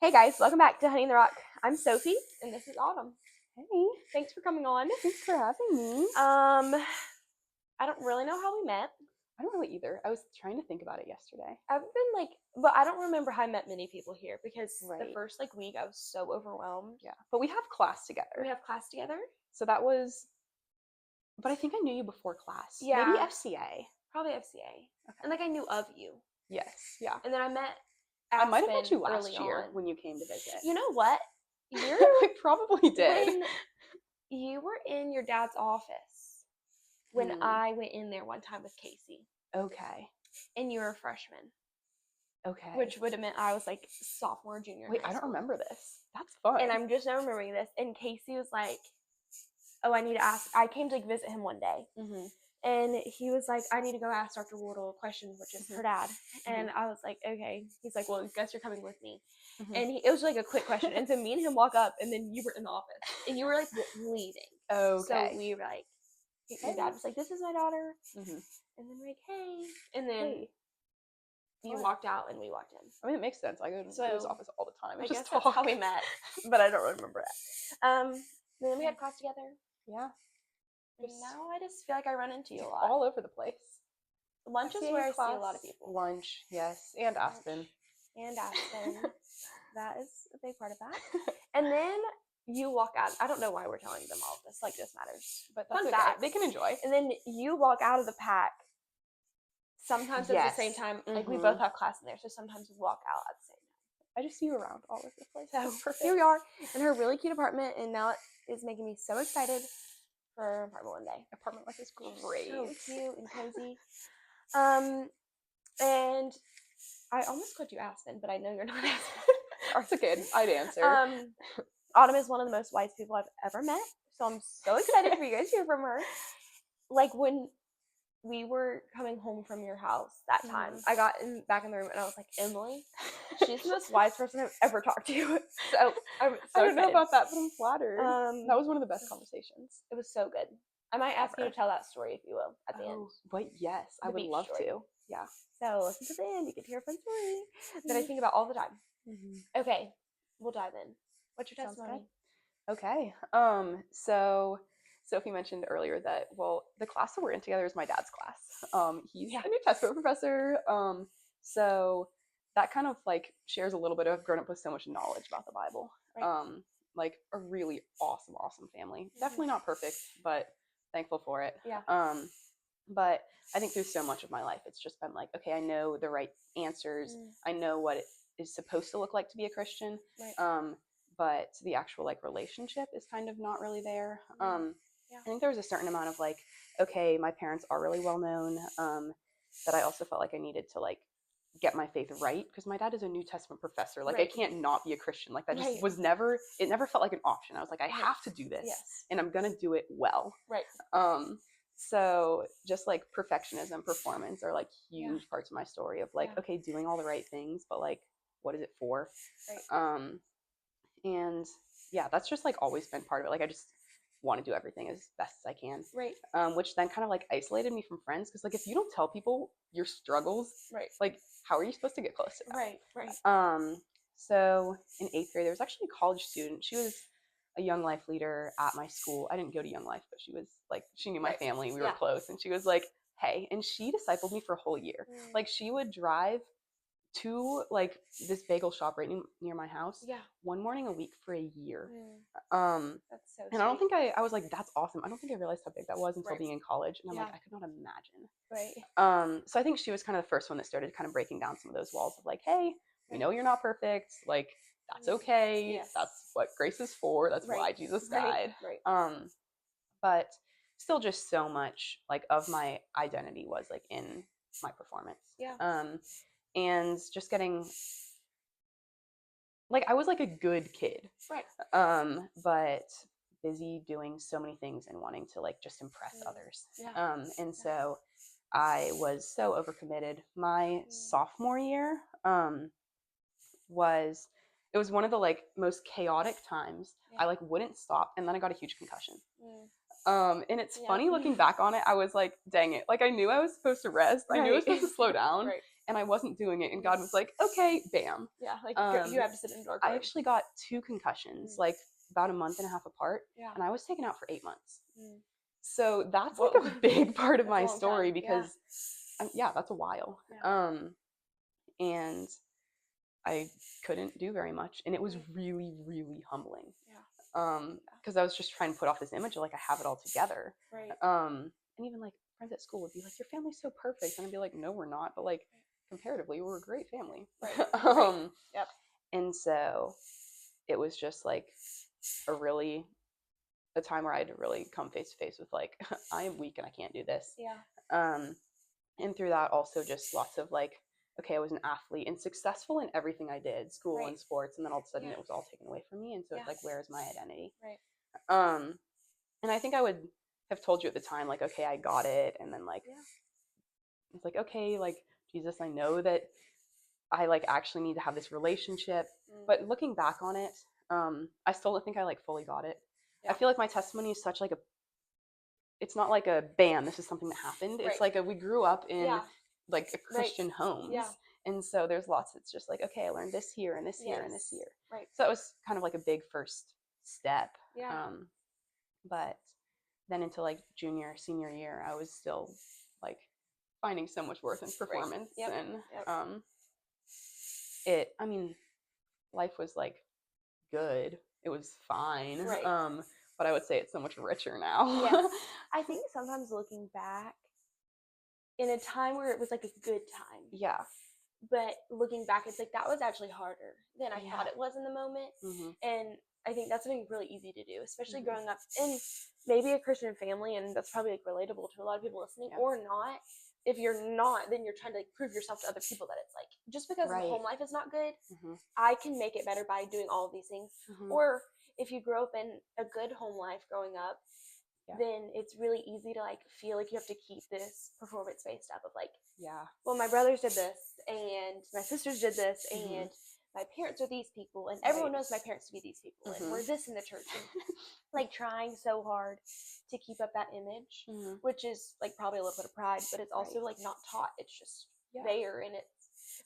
Hey guys, welcome back to Honey in the Rock. I'm Sophie, and this is Autumn. Hey, Thanks for coming on. thanks for having me. I don't really know how we met. I don't really either. I was trying to think about it yesterday. I've been but I don't remember how I met many people here because the Right. first week I was so overwhelmed. Yeah, but we have class together. We have class together. So that was, but I think I knew you before class. Yeah. Maybe FCA. Probably FCA. Okay. And I knew of you. Yes, yeah. And then I met I might have Aspen met you last early year on. when you came to visit. You know what? I probably did. When you were in your dad's office when I went in there one time with Casey. Okay. And you were a freshman. Okay. Which would have meant I was sophomore, junior. Wait, I don't remember this. That's fun. And I'm just now remembering this. And Casey was like, "Oh, I need to ask." I came to visit him one day, and he was like, "I need to go ask Dr. Wardle a question," which is her dad. And I was like, "Okay." He's like, "Well, I guess you're coming with me." And it was a quick question. And so me and him walk up, and then you were in the office, and you were leaving. Okay. So we were like, your dad was like, "This is my daughter," and then we're like, "Hey," and then. You walked out and we walked in. I mean, it makes sense. I go to his office all the time. I guess that's how we met, but I don't remember it. Then we had class together. Yeah. And now I just feel like I run into you a lot. All over the place. Lunch is where I see a lot of people. Lunch, yes. And Aspen. That is a big part of that. And then you walk out. I don't know why we're telling them all of this. This matters. But that's okay. They can enjoy. And then you walk out of the pack. Sometimes at the same time, we both have class in there, so sometimes we walk out at the same time. I just see you around all over the place. So here we are in her really cute apartment, and now it is making me so excited for our apartment one day. Apartment life is great. So cute and cozy. And I almost called you Aspen, but I know you're not Aspen. It's okay. I'd answer. Autumn is one of the most wise people I've ever met, so I'm so excited for you guys to hear from her. When we were coming home from your house that time, I got back in the room and I was like, Emily, she's the most wise person I've ever talked to. So I'm so I don't know about that, but I'm flattered. That was one of the best conversations. It was so good. I might ask you to tell that story, if you will, at the end. But yes, I would love to. Yeah. So listen to the end. You get to hear a fun story that I think about all the time. Okay, we'll dive in. What's your testimony? Okay. So Sophie mentioned earlier that, the class that we're in together is my dad's class. He's a New Testament professor. So that kind of shares a little bit of grown up with so much knowledge about the Bible. Right. A really awesome family. Definitely not perfect, but thankful for it. Yeah. But I think through so much of my life, it's just been okay, I know the right answers. I know what it is supposed to look like to be a Christian. Right. But the actual relationship is kind of not really there. I think there was a certain amount of okay, my parents are really well known, that I also felt like I needed to get my faith right, because my dad is a New Testament professor. I can't not be a Christian. That just was never, it never felt like an option. I was like, I have to do this, and I'm gonna do it well. Right. So just perfectionism, performance are huge parts of my story of okay, doing all the right things, but what is it for? Right. And yeah, that's just always been part of it. I just want to do everything as best as I can. Right. Which then kind of isolated me from friends, because if you don't tell people your struggles, right, how are you supposed to get close to that? Right. So in 8th grade, there was actually a college student. She was a Young Life leader at my school. I didn't go to Young Life, but she was she knew my family. We were close, and she was hey, and she discipled me for a whole year. She would drive to this bagel shop right near my house one morning a week for a year. That's so sweet. And I don't think I was that's awesome. I don't think I realized how big that was until being in college, and I'm I could not imagine. Right. So I think she was kind of the first one that started kind of breaking down some of those walls of hey, we know you're not perfect, that's okay. That's what grace is for. That's why Jesus died. Right. But still just so much of my identity was in my performance. Yeah. And just getting I was a good kid. Right. But busy doing so many things and wanting to just impress others. Yeah. And so I was so overcommitted. My sophomore year was one of the most chaotic times. I wouldn't stop, and then I got a huge concussion. And it's funny looking back on it. I was dang it. I knew I was supposed to rest. I knew I was supposed to slow down. Right. and I wasn't doing it, and God was like, okay, bam. Yeah, like you have to sit in the dark I room. actually got 2 concussions, like about a month and a half apart, and I was taken out for 8 months. So that's like a big part of my story because, that's a while. And I couldn't do very much, and it was really, really humbling. Because I was just trying to put off this image of like I have it all together. Right. And even like friends at school would be like, "Your family's so perfect," and I'd be like, "No, we're not," but like comparatively, we're a great family. Right. Yep. And so it was just like a time where I had to really come face to face with like I am weak and I can't do this. And through that also just lots of like, okay, I was an athlete and successful in everything I did, school and sports, and then all of a sudden it was all taken away from me, and so it's like, where's my identity? And I think I would have told you at the time like, okay, I got it, and then like it's like, okay, like Jesus, I know that I like actually need to have this relationship, but looking back on it, I still don't think I like fully got it. I feel like my testimony is such like it's not like a bam, this is something that happened. It's like we grew up in like a Christian homes. And so there's lots that's just like, okay, I learned this here and this here and this here. So that was kind of like a big first step. But then into like junior, senior year, I was still like finding so much worth in performance. And I mean, life was like good. It was fine. But I would say it's so much richer now. I think sometimes looking back, in a time where it was like a good time. But looking back, it's like that was actually harder than I thought it was in the moment. And I think that's something really easy to do, especially growing up in maybe a Christian family, and that's probably like relatable to a lot of people listening, or not. If you're not, then you're trying to like prove yourself to other people that it's like, just because the home life is not good, I can make it better by doing all of these things. Or if you grow up in a good home life growing up, then it's really easy to like feel like you have to keep this performance-based stuff of like, well, my brothers did this and my sisters did this and my parents are these people and everyone knows my parents to be these people and we're this in the church, and like trying so hard to keep up that image, which is like probably a little bit of pride, but it's also like not taught. It's just there, and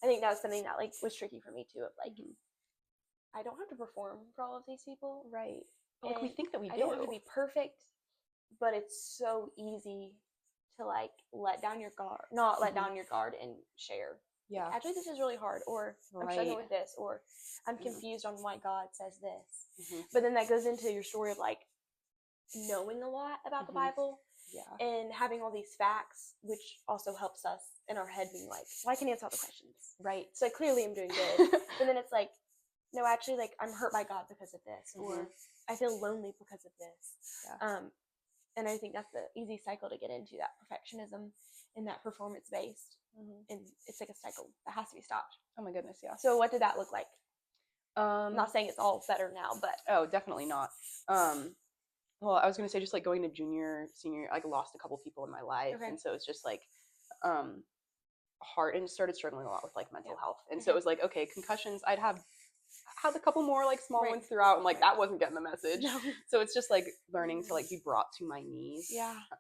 I think that was something that like was tricky for me too, of like, I don't have to perform for all of these people, But like we think that we do. I don't have to be perfect, but it's so easy to like let down your guard, not let down your guard and share. Like, actually, this is really hard, or I'm struggling with this, or I'm confused on why God says this. But then that goes into your story of like knowing a lot about the Bible and having all these facts, which also helps us in our head being like, well, I can answer all the questions. So clearly I'm doing good. But then it's like, no, actually, like I'm hurt by God because of this, or I feel lonely because of this. And I think that's the easy cycle to get into, that perfectionism and that performance-based. And it's like a cycle that has to be stopped. Oh my goodness, So what did that look like? I'm not saying it's all better now, but... Oh, definitely not. Well, I was going to say just like going to junior, senior, I lost a couple people in my life. And so it's just like hard, and started struggling a lot with like mental health. And so it was like, okay, concussions, I had a couple more like small ones throughout, and like that wasn't getting the message. So it's just like learning to like be brought to my knees.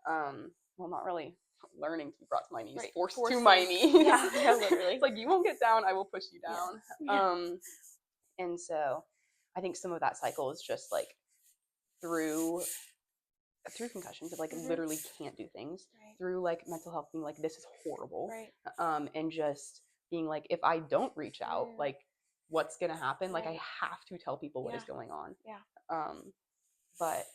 Well, not really learning to be brought to my knees, forced to my knees. Literally. It's like, you won't get down, I will push you down. And so I think some of that cycle is just like through concussions of like literally can't do things, through like mental health being like, this is horrible, and just being like, if I don't reach out, like what's gonna happen? Like I have to tell people what is going on. But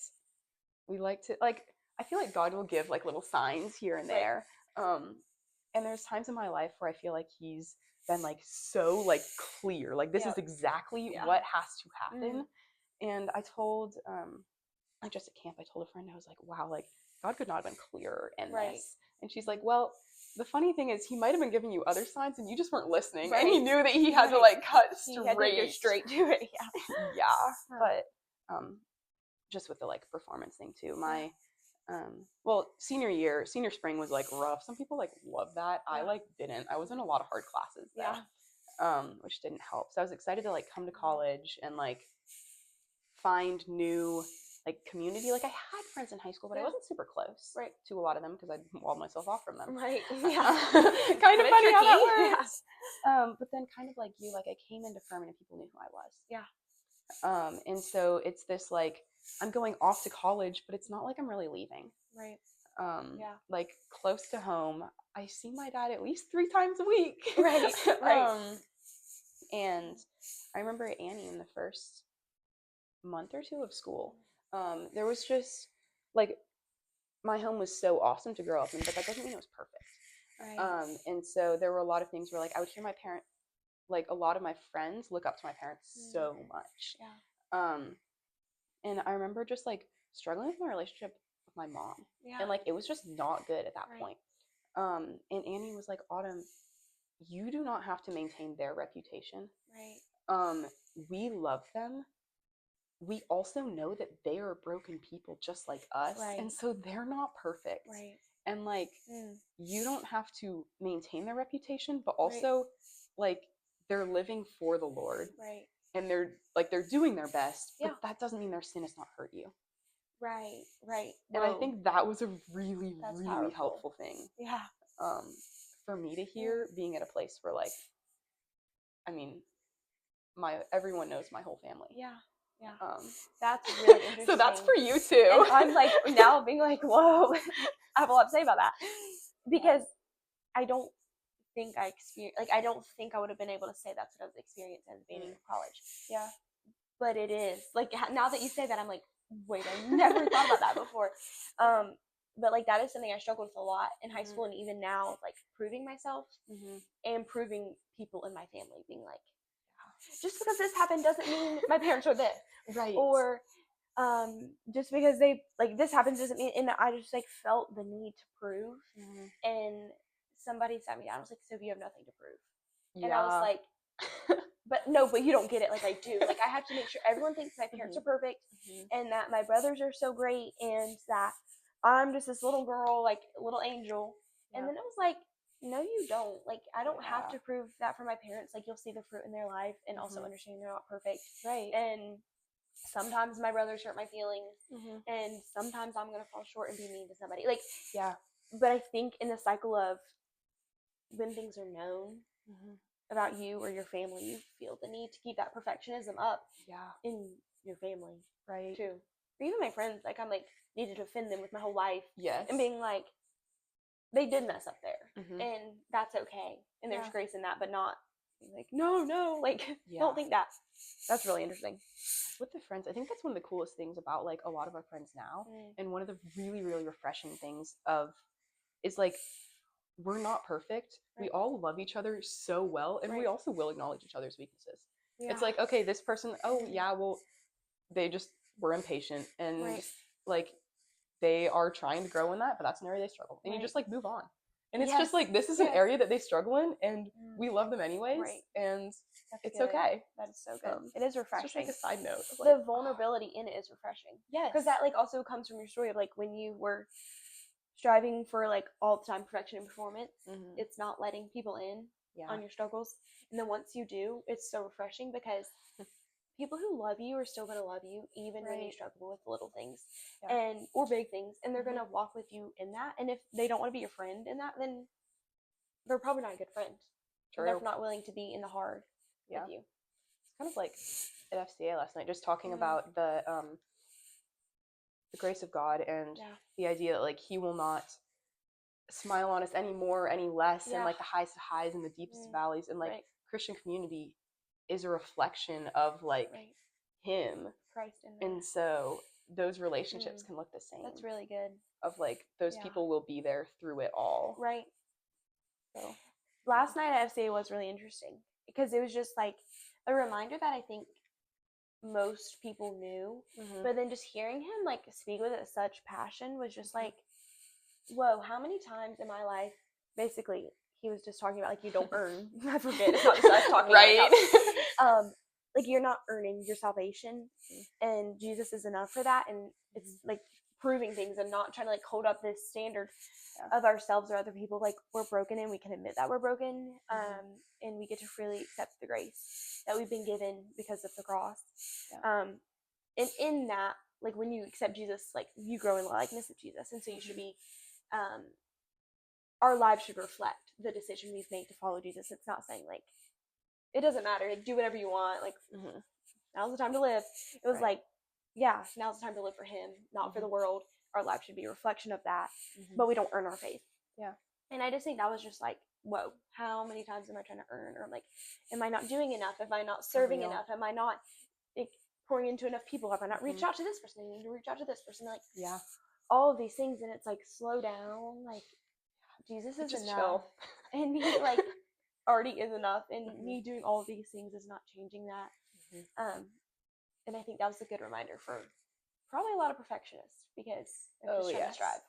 we like to like, I feel like God will give like little signs here and there. And there's times in my life where I feel like he's been like so like clear, like this is exactly what has to happen. And I told like just at camp, I told a friend, I was like, wow, like God could not have been clearer in this. And she's like, well, the funny thing is he might have been giving you other signs and you just weren't listening. And he knew that he had to like cut straight. He had to go straight to it. But just with the like performance thing too, my well, senior spring was like rough. Some people like love that. I like didn't. I was in a lot of hard classes though, which didn't help. So I was excited to like come to college and like find new like community. Like I had friends in high school, but I wasn't super close to a lot of them because I walled myself off from them. Right. Yeah. Kind of funny how that works. Yeah. But then kind of like you, like I came into Furman and people knew who I was. Yeah. And so it's this like I'm going off to college, but it's not like I'm really leaving. Right. Yeah. Like close to home, I see my dad at least 3 times a week. Right. Right. And I remember Annie in the first month or 2 of school. There was just like my home was so awesome to grow up in, but that doesn't mean it was perfect. Right. And so there were a lot of things where like I would hear my parent, like a lot of my friends look up to my parents so much. Yeah. And I remember just like struggling with my relationship with my mom. Yeah. And like it was just not good at that point. And Annie was like, Autumn, you do not have to maintain their reputation. Right. We love them. We also know that they are broken people just like us. Right. And so they're not perfect. Right. And like you don't have to maintain their reputation, but also like they're living for the Lord. Right. And they're doing their best, but that doesn't mean their sin has not hurt you. Right. Right. And I think that was a really, That's really powerful. helpful thing. Yeah. For me to hear, being at a place where like, I mean, everyone knows my whole family. Yeah. Yeah. That's really interesting. So that's for you too. And I'm like now being like, whoa, I have a lot to say about that because I don't think I don't think I would have been able to say that's what I was experiencing at the beginning of college. Yeah. But it is like now that you say that, I'm like, wait, I never thought about that before. But like that is something I struggled with a lot in high school and even now, like proving myself and proving people in my family, being like, just because this happened doesn't mean my parents are this, right? Or just because they like this happens doesn't mean. And I just like felt the need to prove. And somebody sat me down. I was like, "So you have nothing to prove?" And I was like, but you don't get it. Like I do. Like I have to make sure everyone thinks my parents are perfect and that my brothers are so great and that I'm just this little girl, like little angel. And then it was like, no, you don't. Like I don't have to prove that for my parents. Like you'll see the fruit in their life and also understand they're not perfect. Right. And sometimes my brothers hurt my feelings and sometimes I'm gonna fall short and be mean to somebody. Like but I think in the cycle of when things are known about you or your family, you feel the need to keep that perfectionism up in your family. Right. Too. Or even my friends, like I'm like need to defend them with my whole life. Yes. And being like, they did mess up there. And that's okay. And there's grace in that, but not being like, no, like don't think that. That's really interesting. With the friends, I think that's one of the coolest things about like a lot of our friends now. And one of the really, really refreshing things is like we're not perfect. We all love each other so well, and we also will acknowledge each other's weaknesses. It's like, okay, this person, well, they just were impatient and like they are trying to grow in that, but that's an area they struggle. And you just like move on. And it's just like this is an area that they struggle in and we love them anyways. And it's okay. That is so good. It is refreshing. Just like a side note. Like, the vulnerability in it is refreshing. Yes. Because that like also comes from your story of like when you were striving for like all the time perfection and performance. It's not letting people in on your struggles. And then once you do, it's so refreshing because people who love you are still going to love you even when you struggle with little things and or big things, and they're going to walk with you in that. And if they don't want to be your friend in that, then they're probably not a good friend. True. They're not willing to be in the hard with you. It's kind of like at FCA last night, just talking about the grace of God and the idea that like He will not smile on us any more, or any less, and like the highest of highs and the deepest of valleys, and like Christian community is a reflection of like Him, Christ in there. And so those relationships can look the same. That's really good. Of like those people will be there through it all. Right. So last night at FCA was really interesting because it was just like a reminder that I think most people knew, but then just hearing him like speak with it such passion was just like, whoa, how many times in my life, basically he was just talking about like you don't earn. I forget, it's not just us talking about like you're not earning your salvation and Jesus is enough for that, and it's like proving things and not trying to like hold up this standard of ourselves or other people. Like we're broken and we can admit that we're broken, and we get to freely accept the grace that we've been given because of the cross. and in that, like when you accept Jesus, like you grow in the likeness of Jesus, and so you should be, our lives should reflect the decision we've made to follow Jesus. It's not saying like it doesn't matter, like do whatever you want, like now's the time to live. It was like, yeah, now's the time to live for Him, not for the world. Our life should be a reflection of that, but we don't earn our faith. Yeah. And I just think that was just like, whoa, how many times am I trying to earn? Or I'm like, am I not doing enough? Am I not serving enough? Am I not like pouring into enough people? Have I not reached out to this person? I need to reach out to this person. Like, all of these things, and it's like, slow down. Like, Jesus is enough, chill. And He like already is enough, and me doing all of these things is not changing that. And I think that was a good reminder for probably a lot of perfectionists, because they're just trying to strive.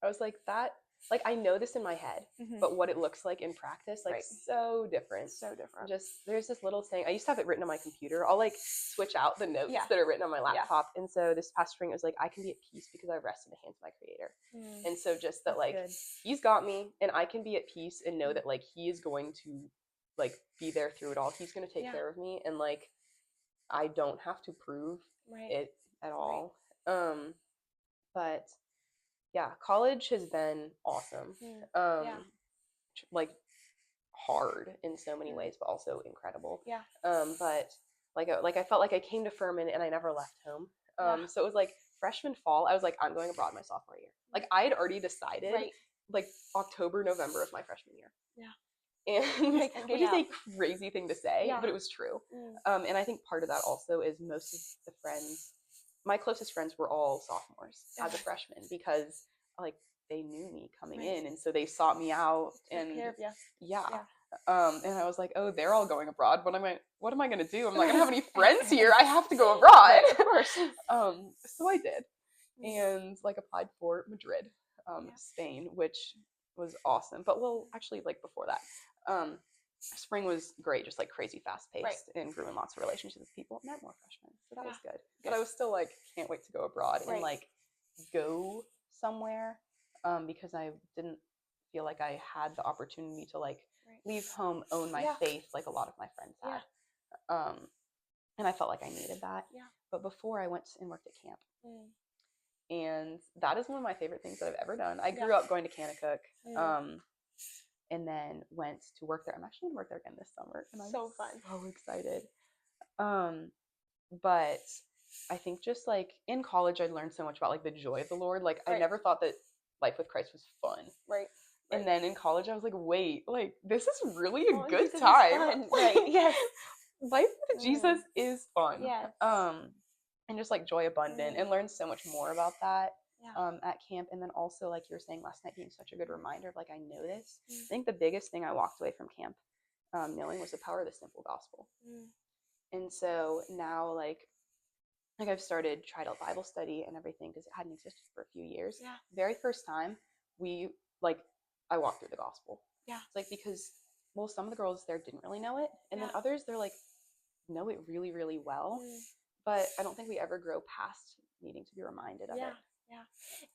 I was like, that, like, I know this in my head, but what it looks like in practice, like, so different. So different. Just, there's this little saying, I used to have it written on my computer. I'll, like, switch out the notes that are written on my laptop. And so this past spring, it was like, I can be at peace because I rest in the hands of my Creator. And so just that, like, He's got me, and I can be at peace and know that, like, He is going to, like, be there through it all. He's going to take care of me, and, like, I don't have to prove it at all. But yeah, college has been awesome. Like hard in so many ways, but also incredible. But like I felt like I came to Furman and I never left home. So it was like freshman fall, I was like, I'm going abroad my sophomore year. Like I had already decided like October, November of my freshman year. And which is a crazy thing to say, but it was true. And I think part of that also is most of the friends, my closest friends, were all sophomores as a freshman, because like they knew me coming in, and so they sought me out, and and I was like, oh, they're all going abroad, but what am I going to do? I'm not going to have any friends here. I have to go abroad. Of course. So I did, and like applied for Madrid, Spain, which was awesome. But well, actually, like before that, spring was great, just like crazy fast paced, and grew in lots of relationships with people. Met more freshmen, so that was good. But I was still like, can't wait to go abroad and like go somewhere, because I didn't feel like I had the opportunity to like leave home, own my faith, like a lot of my friends had. And I felt like I needed that. But before, I went and worked at camp. And that is one of my favorite things that I've ever done. I grew up going to Kanakuk, and then went to work there. I'm actually going to work there again this summer. And I'm so fun. So excited. But I think just like in college, I learned so much about like the joy of the Lord. Like I never thought that life with Christ was fun. And then in college, I was like, wait, like this is really a good time. Life with Jesus is fun. And just like joy abundant, and learned so much more about that at camp. And then also, like you were saying last night, being such a good reminder of like, I know this. I think the biggest thing I walked away from camp knowing was the power of the simple gospel. And so now like I've started Trident Bible study and everything, because it hadn't existed for a few years. Very first time I walked through the gospel. It's like, because well, some of the girls there didn't really know it, and then others, they're like know it really, really well. But I don't think we ever grow past needing to be reminded of it.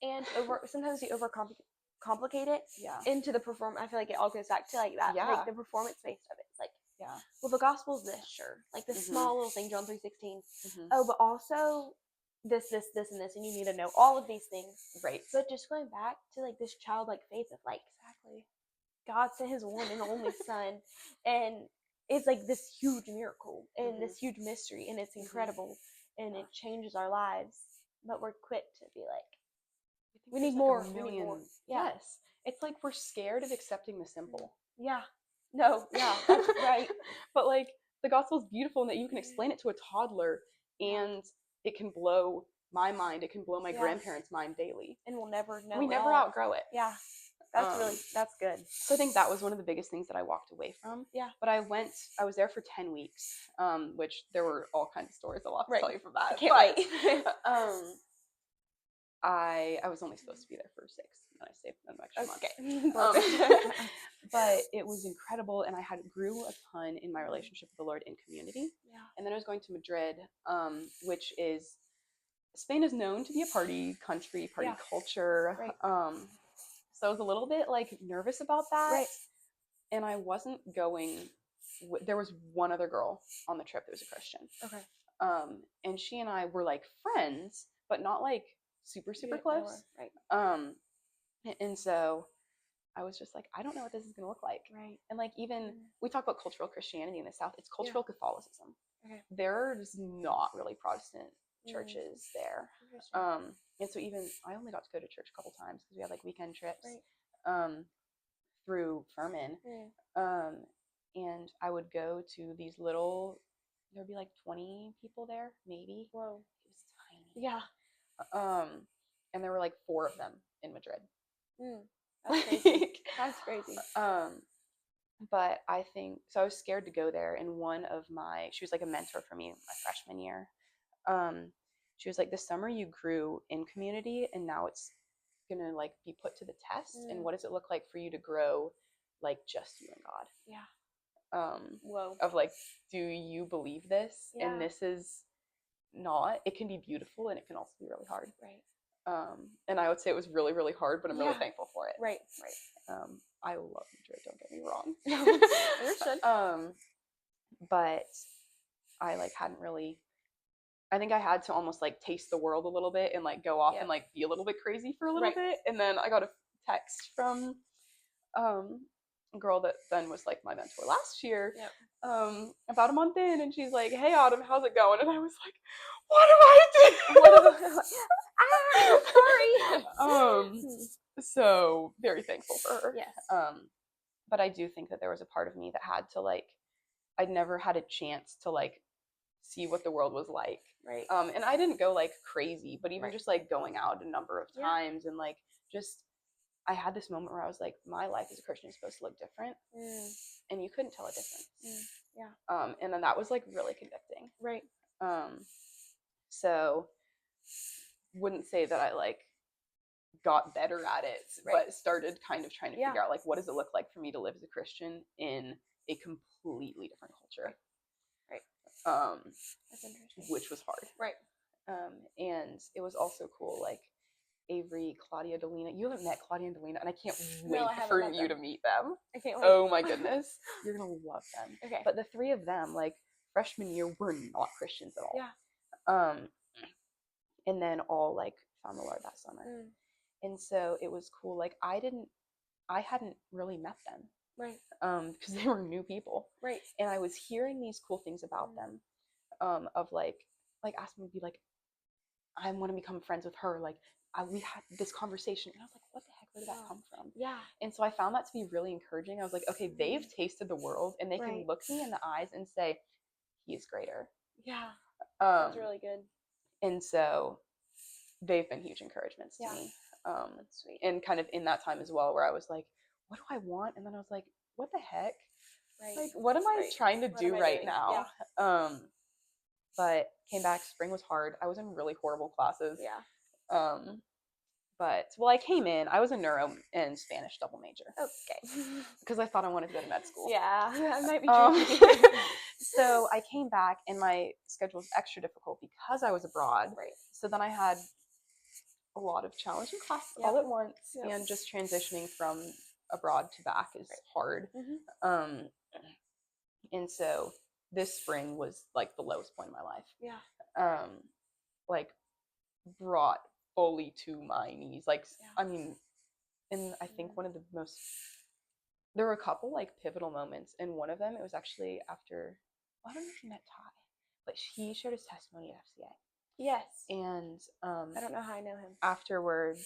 And sometimes we overcomplicate it into the perform. I feel like it all goes back to like that, like the performance based of it. It's like, well, the gospel's this, sure, like the small little thing, John 3:16. Oh, but also this, and this, and you need to know all of these things, But just going back to like this childlike faith of like, God sent His one and only Son, and it's like this huge miracle and this huge mystery, and it's incredible, and it changes our lives. But we're quick to be like, we need more. We need more. Yes, it's like we're scared of accepting the simple. That's right. But like the gospel is beautiful in that you can explain it to a toddler, and it can blow my mind. It can blow my grandparents' mind daily, and we'll never know. We never outgrow it. That's good. So I think that was one of the biggest things that I walked away from. But I was there for 10 weeks, which there were all kinds of stories I'll have to tell you from that. I can't wait. I was only supposed to be there for 6, and I saved an extra month. But it was incredible, and I grew a ton in my relationship with the Lord in community. And then I was going to Madrid, which is, Spain is known to be a party country, party culture. So I was a little bit like nervous about that. And I wasn't going, there was one other girl on the trip that was a Christian. And she and I were like friends, but not like super close. Right. And so I was just like, I don't know what this is gonna look like. Right. And like even we talk about cultural Christianity in the South, it's cultural Catholicism. Okay. There's not really Protestant churches there. And so even I only got to go to church a couple times because we had like weekend trips through Furman. And I would go to these little, there'd be like 20 people there, maybe. Whoa. It was tiny. Yeah. And there were like 4 of them in Madrid. That's crazy. That's crazy. But I think, so I was scared to go there, and she was like a mentor for me my freshman year. She was like, this summer you grew in community, and now it's gonna like be put to the test, and what does it look like for you to grow like just you and God? Yeah. Whoa. Of like, do you believe this? Yeah. And this is not, it can be beautiful and it can also be really hard. Right. And I would say it was really, really hard, but I'm really thankful for it. Right. I love Madrid, don't get me wrong. Understood. But I like hadn't really, I think I had to almost like taste the world a little bit and like go off and like be a little bit crazy for a little bit. And then I got a text from a girl that then was like my mentor last year, about a month in, and she's like, hey Autumn, how's it going? And I was like, what do I do? Sorry. So very thankful for her. Yes. But I do think that there was a part of me that had to like, I'd never had a chance to like see what the world was like. Right. And I didn't go like crazy, but even just like going out a number of times and like just, I had this moment where I was like, my life as a Christian is supposed to look different. And you couldn't tell a difference. Yeah. And then that was like really convicting. Right. So wouldn't say that I like got better at it, but started kind of trying to figure out like, what does it look like for me to live as a Christian in a completely different culture? Right. That's interesting. Which was hard. Right. And it was also cool, like Avery, Claudia, Delina. You haven't met Claudia and Delina, and I can't wait for you to meet them. I can't wait. Oh my goodness. You're gonna love them. Okay. But the 3 of them, like freshman year, were not Christians at all. Yeah. And then all like found the Lord that summer. And so it was cool. Like I hadn't really met them. Right. Because they were new people. Right. And I was hearing these cool things about them. Of like asking me to be like, I want to become friends with her. Like we had this conversation, and I was like, what the heck, where did that come from? Yeah. And so I found that to be really encouraging. I was like, okay, they've tasted the world, and they can look me in the eyes and say, he is greater. Yeah. That's really good. And so they've been huge encouragements to me. That's sweet. And kind of in that time as well, where I was like, what do I want? And then I was like, what the heck? Right. Like, what am I trying to do right now? Yeah. But came back, spring was hard. I was in really horrible classes. Yeah. But I came in, I was a neuro and Spanish double major. Okay. Because I thought I wanted to go to med school. Yeah, that might be true. So I came back, and my schedule was extra difficult because I was abroad. Right. So then I had a lot of challenging classes all at once, and just transitioning from abroad to back is hard. And so this spring was like the lowest point in my life. Yeah. Like brought fully to my knees. Like, I mean, and I think one of the most, there were a couple like pivotal moments, and one of them, it was actually after, I don't know if you met Ty, but he shared his testimony at FCA. Yes. And I don't know how I know him. Afterwards,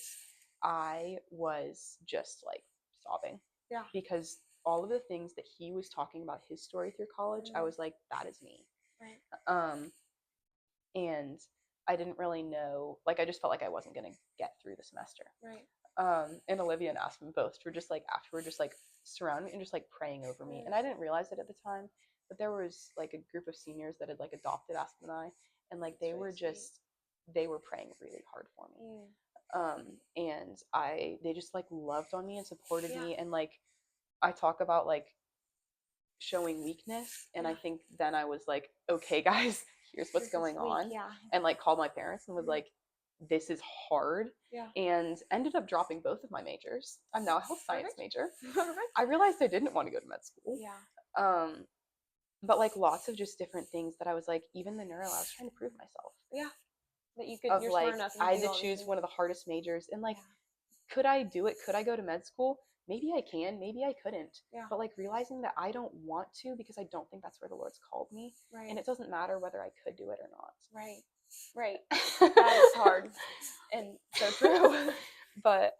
I was just like sobbing. Yeah. Because all of the things that he was talking about his story through college, I was like, that is me. Right. And I didn't really know, like I just felt like I wasn't gonna get through the semester. Right. And Olivia and Aspen both were just like afterward, just like surrounding me and just like praying over me. And I didn't realize it at the time, but there was like a group of seniors that had like adopted Aspen and I, and like they were just, they were praying really hard for me. And they just like loved on me and supported me. And like, I talk about like showing weakness. And I think then I was like, okay guys, here's what's going on. And like called my parents and was like, this is hard. And ended up dropping both of my majors. I'm now a health science major. I realized I didn't want to go to med school. but like lots of just different things that I was like, even the neuro, I was trying to prove myself. Yeah. That you could, Of you're like, smart enough. I had to choose one of the hardest majors, and like, could I do it? Could I go to med school? Maybe I can, maybe I couldn't. Yeah. But like realizing that I don't want to because I don't think that's where the Lord's called me. Right. And it doesn't matter whether I could do it or not. Right. Right. That is hard. And so true. But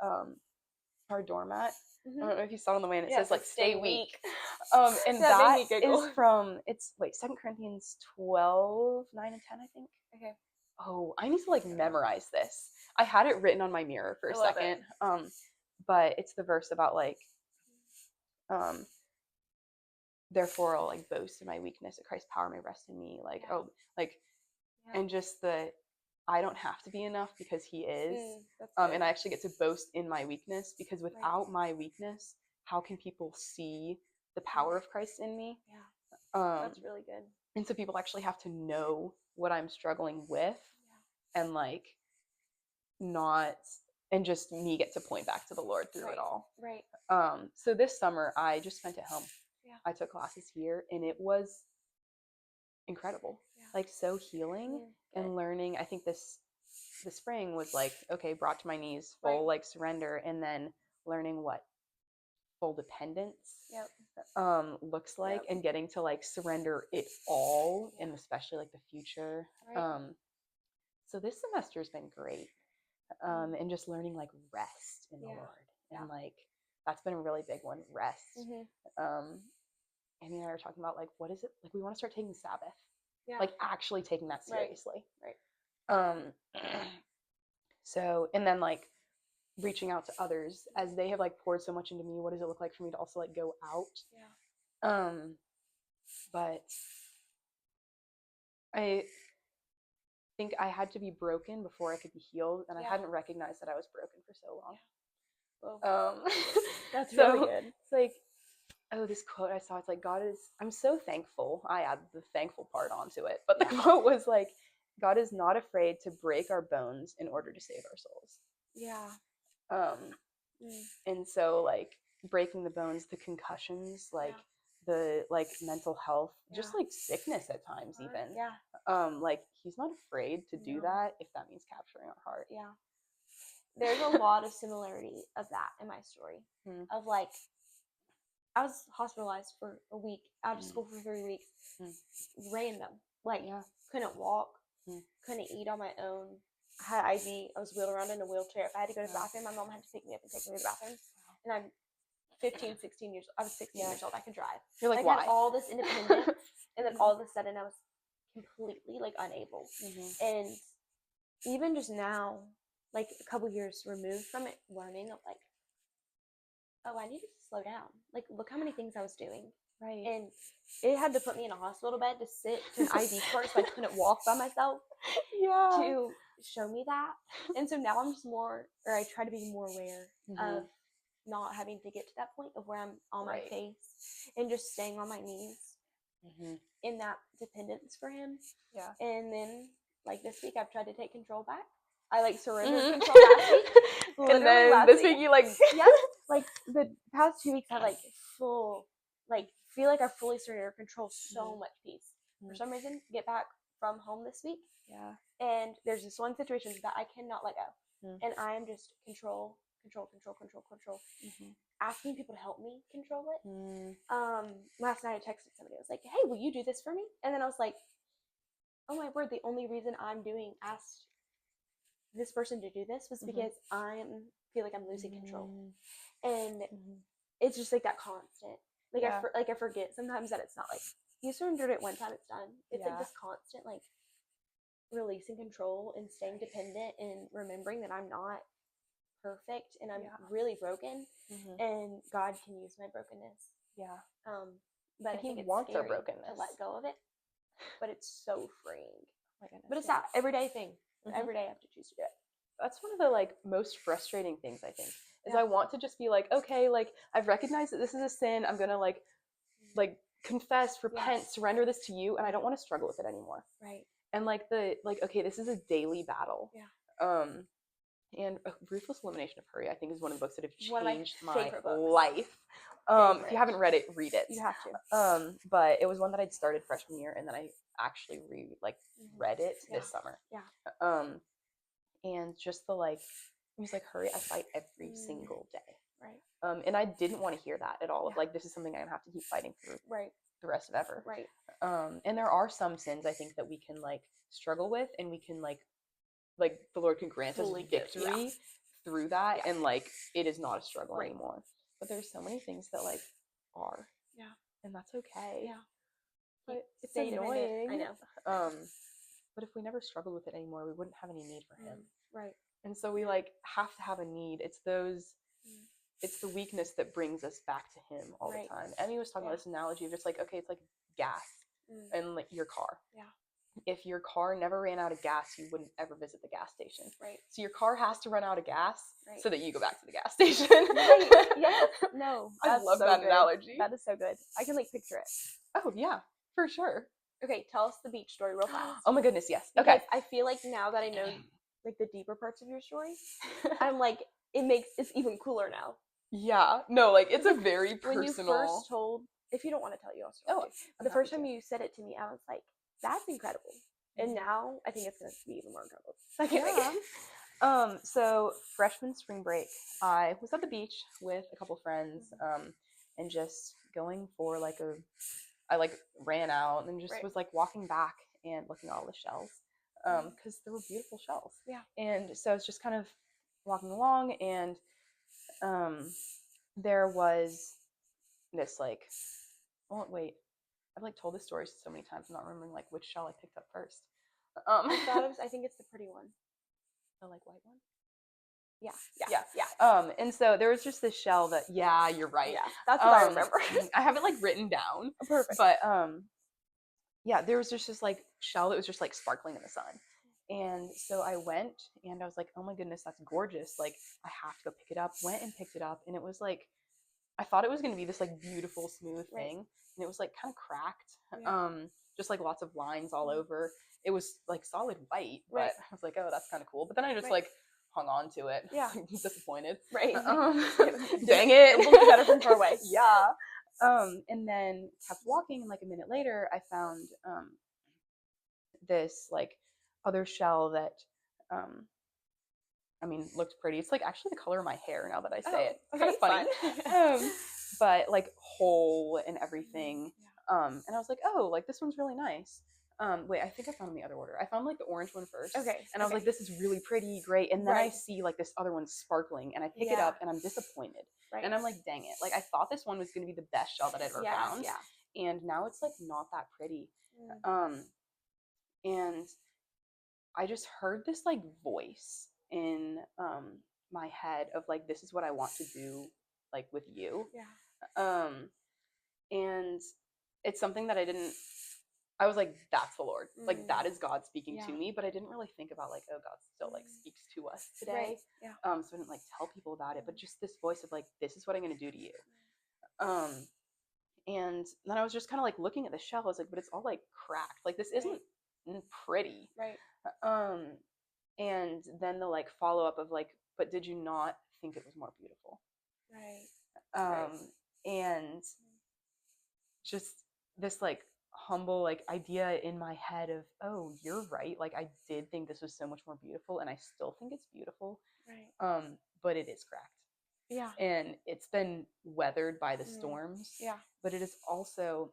our doormat, I don't know if you saw it on the way, and it says like stay weak. And that is from, it's 2 Corinthians 12, 9 and 10, I think. Okay. Oh, I need to like memorize this. I had it written on my mirror for a second. But it's the verse about like, therefore I'll like boast in my weakness that Christ's power may rest in me. Like, and just the, I don't have to be enough because he is. And I actually get to boast in my weakness, because without my weakness, how can people see the power of Christ in me? Yeah. That's really good. And so people actually have to know what I'm struggling with, and like not, and just me get to point back to the Lord through it all. Right. So this summer I just spent at home. Yeah. I took classes here, and it was incredible. Like so healing and learning. I think the spring was like, okay, brought to my knees, full like surrender, and then learning what full dependence looks like, and getting to like surrender it all, and especially like the future. So this semester's been great. And just learning like rest in the Lord, and like that's been a really big one, rest. Amy and I were talking about like, what is it like, we want to start taking Sabbath, like actually taking that seriously. So, and then like reaching out to others as they have like poured so much into me, what does it look like for me to also like go out? But I think I had to be broken before I could be healed, and I hadn't recognized that I was broken for so long. That's really good. It's like, oh, this quote I saw, it's like, God is, I'm so thankful. I added the thankful part onto it, but the quote was like, God is not afraid to break our bones in order to save our souls. And so like breaking the bones, the concussions, like the like mental health, just like sickness at times even. Like he's not afraid to do that if that means capturing our heart. There's a lot of similarity of that in my story. Of like, I was hospitalized for a week, out of school for 3 weeks. Random. Like, couldn't walk, couldn't eat on my own. I had IV. I was wheeled around in a wheelchair. If I had to go to the bathroom, my mom had to pick me up and take me to the bathroom. And I'm 15, 16 years old. I was 16 years old. I could drive. You're like, I why? had all this independence, and then all of a sudden I was completely like unable. And even just now, like a couple years removed from it, learning of like, oh, I needed to slow down. Like, look how many things I was doing. And it had to put me in a hospital bed to sit to an IV course, so I couldn't walk by myself. To show me that. And so now I'm just more, or I try to be more aware of not having to get to that point of where I'm on my face and just staying on my knees in that dependence for him. And then like this week I've tried to take control back. I like surrendered control last week. And then this week you like like the past 2 weeks I like full like feel like I fully surrendered control, so much peace. For some reason, get back from home this week. And there's this one situation that I cannot let go. And I am just control. Asking people to help me control it. Last night I texted somebody. I was like, hey, will you do this for me? And then I was like, oh my word, the only reason asked this person to do this was because I feel like I'm losing control. And it's just like that constant. Like I forget sometimes that it's not like you surrendered it one time, it's done. It's like this constant like releasing control and staying dependent and remembering that I'm not perfect and I'm really broken, and God can use my brokenness. But I think it's wants scary our brokenness to let go of it. But it's so freeing. But it's that everyday thing. Every day I have to choose to do it. That's one of the like most frustrating things, I think, is I want to just be like, okay, like I've recognized that this is a sin. I'm gonna like confess, repent, surrender this to you, and I don't want to struggle with it anymore. And like okay, this is a daily battle. And Ruthless Elimination of Hurry, I think, is one of the books that have One of my changed my favorite books. life. If you haven't read it, read it. You have to. But it was one that I'd started freshman year, and then I actually read it this summer. Yeah. And just the it was like, hurry, I fight every single day. Right. And I didn't want to hear that at all. Of this is something I'm gonna have to keep fighting for the rest of ever. Right. And there are some sins I think that we can struggle with, and we can the Lord can grant us victory through that, and it is not a struggle anymore. But there's so many things that are. Yeah. And that's okay. Yeah. But it's annoying. I know. But if we never struggled with it anymore, we wouldn't have any need for him. Right. And so we have to have a need. It's it's the weakness that brings us back to him all the time. Emmy was talking about this analogy of just okay, it's like gas and your car. Yeah. If your car never ran out of gas, you wouldn't ever visit the gas station. Right. So your car has to run out of gas so that you go back to the gas station. Right. Yeah. No. I love that analogy. That is so good. I can picture it. Oh yeah, for sure. Okay, tell us the beach story real fast. Oh my goodness, yes. Because okay. I feel like now that I know the deeper parts of your story, I'm it's even cooler now. Yeah. No, it's a very personal. When you first told, if you don't want to tell, you also but the first time you said it to me, I was like, that's incredible. And now I think it's going to be even more incredible. So I can't wait. So freshman spring break, I was at the beach with a couple friends, and just going for I ran out and just was walking back and looking at all the shells, because there were beautiful shells. Yeah. And so I was just kind of walking along, and there was this oh wait, I've told this story so many times, I'm not remembering which shell I picked up first. I think it's the pretty one. The white one? Yeah. And so there was just this shell that, you're right. Yeah, that's what I remember. I have it written down. Perfect. But there was just this shell that was just sparkling in the sun. And so I went and I was like, oh my goodness, that's gorgeous. I have to go pick it up. Went and picked it up, and it was I thought it was going to be this beautiful, smooth thing. And it was kind of cracked. Yeah. Just lots of lines all over. It was solid white, but I was like, oh, that's kind of cool. But then I just hung on to it. Yeah. Disappointed. Right. Dang it. It looked better from far away. Yeah. And then kept walking, and a minute later I found this other shell that looked pretty. It's actually the color of my hair now that I say it. It's kind of funny. But whole and everything. And I was like, oh, this one's really nice. Wait, I think I found them in the other order. I found the orange one first. Okay. And I was like, this is really pretty, great. And then I see this other one sparkling, and I pick it up, and I'm disappointed. Right. And I'm like, dang it. I thought this one was going to be the best shell that I'd ever found. Yeah. And now it's not that pretty. And I just heard this voice in my head of this is what I want to do with you. Yeah. And it's something that I was like, that's the Lord. That is God speaking to me. But I didn't really think about oh, God still speaks to us today. Right. Yeah. So I didn't tell people about it, but just this voice of this is what I'm going to do to you. And then I was just kind of looking at the shell. I was like, but it's all cracked. This isn't pretty. Right. And then the follow up of but did you not think it was more beautiful? Right. And just this humble idea in my head of, oh, you're right. I did think this was so much more beautiful, and I still think it's beautiful. Right. But it is cracked. Yeah. And it's been weathered by the storms. Yeah. But it has also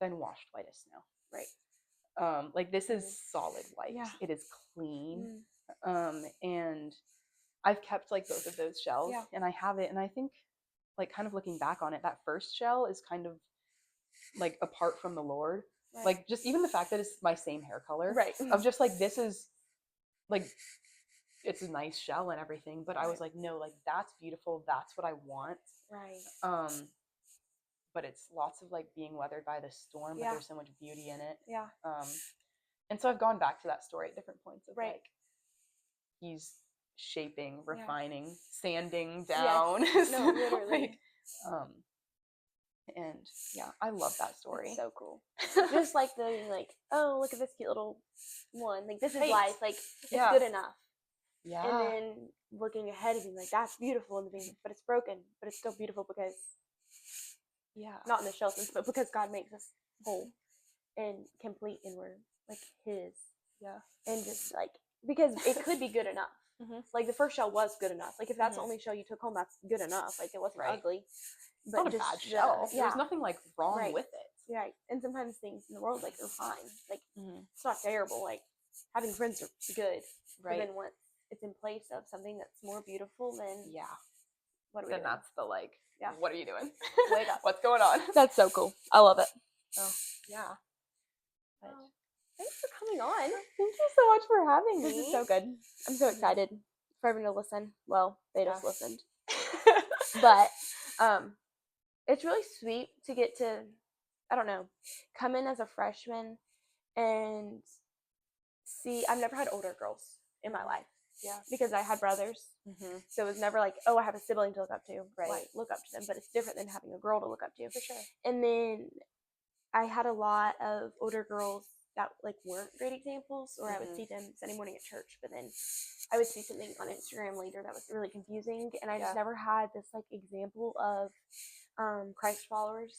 been washed white as snow. Right. This is solid white. Yeah. It is clean. And I've kept both of those shells, and I have it, and I think kind of looking back on it, that first shell is kind of apart from the Lord. Right. Just even the fact that it's my same hair color. Right. Of just this is it's a nice shell and everything, but I was like, no, that's beautiful, that's what I want. Right. But it's lots of being weathered by the storm, but there's so much beauty in it. Yeah. And so I've gone back to that story at different points of he's shaping, refining, sanding down. Yes. No, literally. And I love that story. It's so cool. Just the oh, look at this cute little one. This is life. It's good enough. Yeah. And then looking ahead and being like, that's beautiful, and being, but it's broken, but it's still beautiful because, not in the shell sense, but because God makes us whole and complete, and we're like His. Yeah. And just like, because it could be good enough. Like the first shell was good enough. Like if that's the only shell you took home, that's good enough. Like it wasn't ugly. But it's not a bad shell. There's nothing like wrong with it. Right. And sometimes things in the world like are fine. Like it's not terrible. Like having friends are good. Right. But then once it's in place of something that's more beautiful, then what are we doing? That's the like, what are you doing? Wake up. What's going on? That's so cool. I love it. Oh, yeah. But thanks for coming on. Thank you so much for having me. This is so good. I'm so excited for everyone to listen. Well, they just listened. But it's really sweet to get to, I don't know, come in as a freshman and see. I've never had older girls in my life. Yeah. Because I had brothers. So it was never like, oh, I have a sibling to look up to. Right. Like, look up to them. But it's different than having a girl to look up to. For sure. And then I had a lot of older girls that like weren't great examples, or I would see them Sunday morning at church, but then I would see something on Instagram later that was really confusing, and I just never had this like example of Christ followers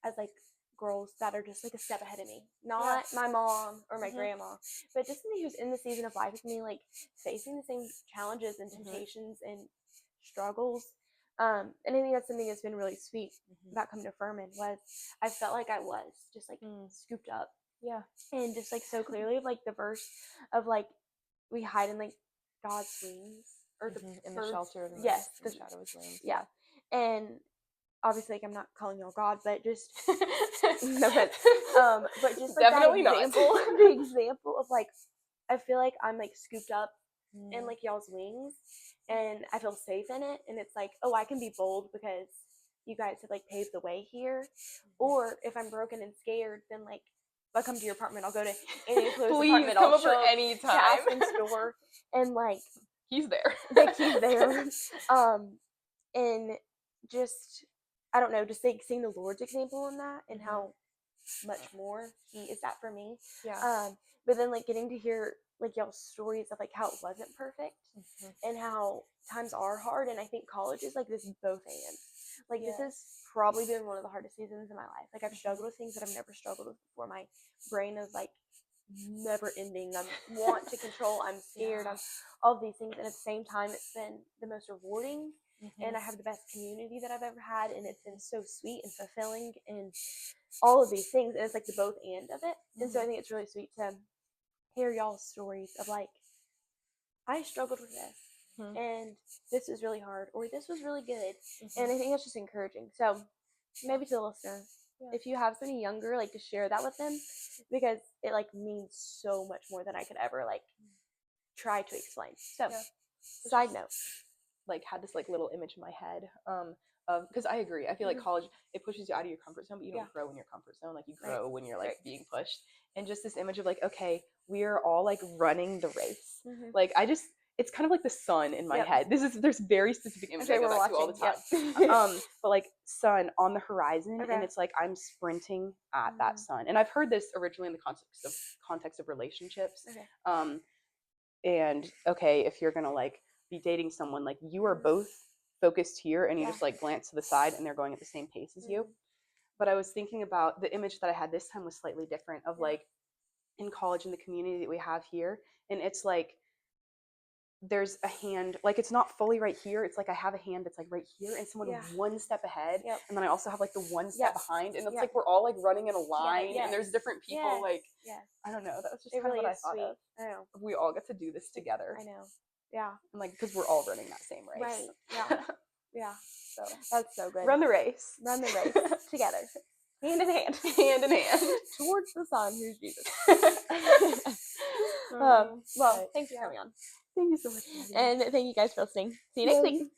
as like girls that are just like a step ahead of me, not my mom or my grandma, but just somebody who's in the season of life with me, like facing the same challenges and temptations and struggles. And I think that's something that's been really sweet about coming to Furman, was I felt like I was just like scooped up. Yeah. And just like so clearly, like the verse of like, we hide in like God's wings, or in the shelter of the shadow of His wings. Yeah. And obviously, like, I'm not calling y'all God, but just no offense. But just like definitely that example, the example of like, I feel like I'm like scooped up in like y'all's wings, and I feel safe in it. And it's like, oh, I can be bold because you guys have like paved the way here. Or if I'm broken and scared, then like, if I come to your apartment, I'll go to any apartment. Come over anytime. To Aspen's door, and like He's there. Like he's there. And just, I don't know, just like seeing the Lord's example in that, and how much more He is that for me. Yeah. But then like getting to hear like y'all's stories of like how it wasn't perfect, and how times are hard, and I think college is like this both and. Like this has probably been one of the hardest seasons in my life. Like I've struggled with things that I've never struggled with before. My brain is like never ending. I want to control. I'm scared. I'm all of these things, and at the same time, it's been the most rewarding. And I have the best community that I've ever had, and it's been so sweet and fulfilling, and all of these things. And it's like the both and of it. And so I think it's really sweet to hear y'all's stories of like, I struggled with this. And this was really hard, or this was really good. And I think that's just encouraging. So maybe to the listener, if you have somebody younger, like to share that with them, because it like means so much more than I could ever like try to explain. So side note, like had this like little image in my head of, because I agree, I feel like college, it pushes you out of your comfort zone, but you don't grow in your comfort zone. Like you grow when you're like being pushed. And just this image of like, okay, we are all like running the race. Like it's kind of like the sun in my head. There's very specific images I go back to all the time. But like sun on the horizon, and it's like I'm sprinting at that sun. And I've heard this originally in the context of relationships. And okay, if you're gonna like be dating someone, like you are both focused here, and you just like glance to the side, and they're going at the same pace as you. But I was thinking about the image that I had this time was slightly different, of like in college, in the community that we have here, and it's like there's a hand, like it's not fully right here, it's like I have a hand that's like right here, and someone one step ahead, and then I also have like the one step behind, and it's like we're all like running in a line, and there's different people, like I don't know, that was just kind of what I thought of. I know. We all get to do this together. I know. Yeah. And like, because we're all running that same race. Right. Yeah. Yeah. So that's so good. Run the race. Run the race together. Hand in hand. Hand in hand. Towards the sun, who's Jesus. Well, thanks for coming on. Thank you so much. And thank you guys for listening. See you next week.